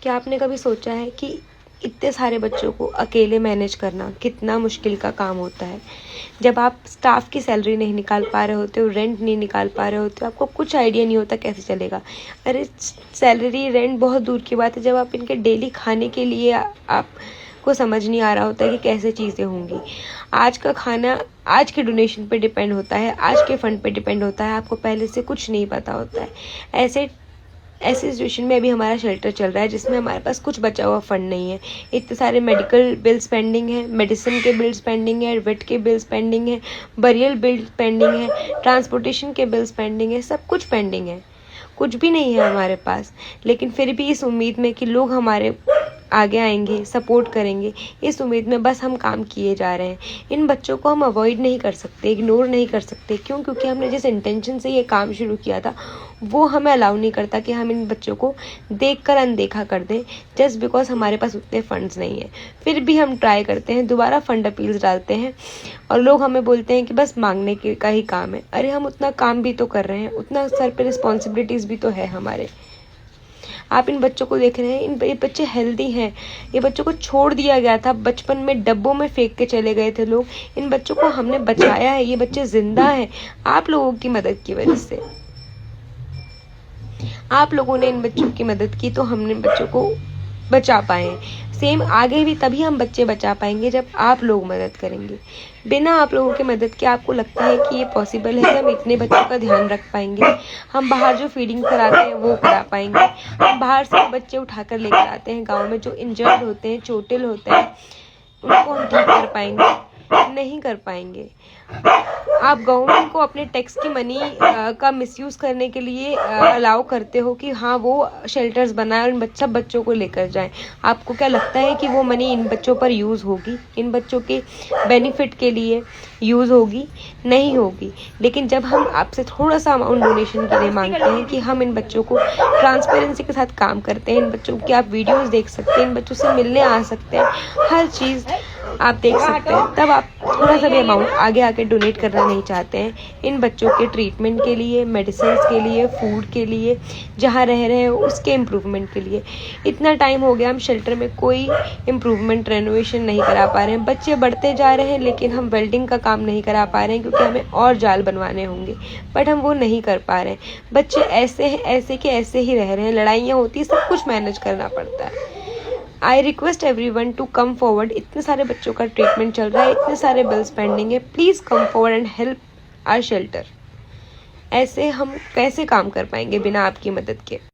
क्या आपने कभी सोचा है कि इतने सारे बच्चों को अकेले मैनेज करना कितना मुश्किल का काम होता है? जब आप स्टाफ की सैलरी नहीं निकाल पा रहे होते हो, रेंट नहीं निकाल पा रहे होते हो, आपको कुछ आइडिया नहीं होता कैसे चलेगा। अरे सैलरी रेंट बहुत दूर की बात है, जब आप इनके डेली खाने के लिए आपको समझ नहीं आ रहा होता कि कैसे चीज़ें होंगी। आज का खाना आज के डोनेशन पे डिपेंड होता है, आज के फंड पे डिपेंड होता है, आपको पहले से कुछ नहीं पता होता है। ऐसे सिचुएशन में अभी हमारा शेल्टर चल रहा है जिसमें हमारे पास कुछ बचा हुआ फंड नहीं है। इतने सारे मेडिकल बिल्स पेंडिंग है, मेडिसिन के बिल्स पेंडिंग है, वेट के बिल्स पेंडिंग है, बरियल बिल पेंडिंग है, ट्रांसपोर्टेशन के बिल्स पेंडिंग है, सब कुछ पेंडिंग है। कुछ भी नहीं है हमारे पास, लेकिन फिर भी इस उम्मीद में कि लोग हमारे आगे आएंगे, सपोर्ट करेंगे, इस उम्मीद में बस हम काम किए जा रहे हैं। इन बच्चों को हम अवॉइड नहीं कर सकते, इग्नोर नहीं कर सकते। क्यों? क्योंकि हमने जिस इंटेंशन से ये काम शुरू किया था वो हमें अलाउ नहीं करता कि हम इन बच्चों को देखकर अनदेखा कर दें, जस्ट बिकॉज हमारे पास उतने फंड्स नहीं है। फिर भी हम ट्राई करते हैं, दोबारा फंड अपील्स डालते हैं और लोग हमें बोलते हैं कि बस मांगने का ही काम है। अरे हम उतना काम भी तो कर रहे हैं, उतना सर पे रिस्पॉन्सिबिलिटीज़ भी तो है हमारे। आप इन बच्चों को देख रहे हैं, ये बच्चे हेल्दी हैं। ये बच्चों को छोड़ दिया गया था, बचपन में डब्बों में फेंक के चले गए थे लोग। इन बच्चों को हमने बचाया है, ये बच्चे जिंदा हैं आप लोगों की मदद की वजह से। आप लोगों ने इन बच्चों की मदद की तो हमने बच्चों को बचा पाए। सेम आगे भी तभी हम बच्चे बचा पाएंगे जब आप लोग मदद करेंगे। बिना आप लोगों की मदद के आपको लगता है कि ये पॉसिबल है कि हम इतने बच्चों का ध्यान रख पाएंगे? हम बाहर जो फीडिंग कराते हैं वो करा पाएंगे? हम बाहर से बच्चे उठाकर लेकर आते हैं गांव में जो इंजर्ड होते हैं, चोटिल होते हैं, उनको हम ठीक कर पाएंगे? नहीं कर पाएंगे। आप गवर्नमेंट को अपने टैक्स की मनी का मिसयूज करने के लिए अलाउ करते हो कि हाँ वो शेल्टर्स बनाए और इन सब बच्चों को लेकर जाएं। आपको क्या लगता है कि वो मनी इन बच्चों पर यूज़ होगी, इन बच्चों के बेनिफिट के लिए यूज़ होगी? नहीं होगी। लेकिन जब हम आपसे थोड़ा सा अमाउंट डोनेशन के लिए मांगते हैं कि हम इन बच्चों को ट्रांसपेरेंसी के साथ काम करते हैं, इन बच्चों की आप वीडियोज़ देख सकते हैं, इन बच्चों से मिलने आ सकते हैं, हर चीज़ आप देख सकते हैं, तब आप थोड़ा सा भी अमाउंट आगे आके डोनेट करना नहीं चाहते हैं इन बच्चों के ट्रीटमेंट के लिए, मेडिसिन के लिए, फूड के लिए, जहाँ रह रहे हैं उसके इम्प्रूवमेंट के लिए। इतना टाइम हो गया हम शेल्टर में कोई इम्प्रूवमेंट, रेनोवेशन नहीं करा पा रहे हैं। बच्चे बढ़ते जा रहे हैं लेकिन हम वेल्डिंग का काम नहीं करा पा रहे हैं क्योंकि हमें और जाल बनवाने होंगे, बट हम वो नहीं कर पा रहे हैं। बच्चे ऐसे हैं, ऐसे के ऐसे ही रह रहे हैं, लड़ाइयाँ होती है, सब कुछ मैनेज करना पड़ता है। I request everyone to come forward. इतने सारे बच्चों का ट्रीटमेंट चल रहा है, इतने सारे बिल्स पेंडिंग है, please come forward and help our shelter. ऐसे हम कैसे काम कर पाएंगे बिना आपकी मदद के?